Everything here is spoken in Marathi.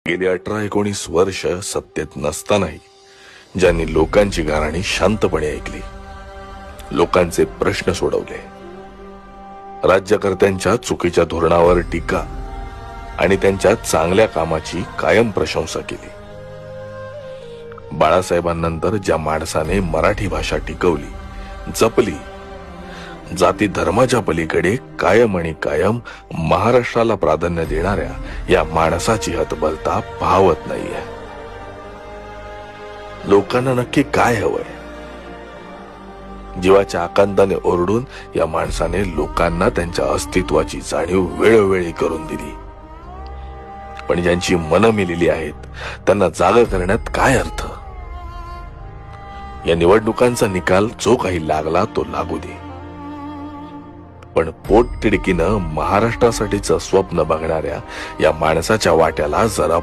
गेली 18-19 वर्ष सत्तेत नसतानाही ज्यांनी लोकांची गाराणी शांतपणे ऐकली, लोकांचे प्रश्न सोडवले, राज्यकर्त्यांच्या चुकीच्या धोरणावर टीका आणि त्यांच्या चांगल्या कामाची कायम प्रशंसा केली. बाळासाहेबांनंतर ज्या माणसाने मराठी भाषा टिकवली, जपली, जाती धर्माच्या पलीकडे कायम आणि कायम महाराष्ट्राला प्राधान्य देणाऱ्या या माणसाची हतबलता पाहवत नाहीये. लोकांना नक्की काय हवंय? जीवाच्या आकांताने ओरडून या माणसाने लोकांना त्यांच्या अस्तित्वाची जाणीव वेळोवेळी करून दिली. पण ज्यांची मनं मिलेली आहेत त्यांना जागा करण्यात काय अर्थ? या निवडणुकांचा निकाल जो काही लागला तो लागू दे, पण पोटतिडकीनं महाराष्ट्रासाठीचं स्वप्न बघणाऱ्या या माणसाच्या वाट्याला जरा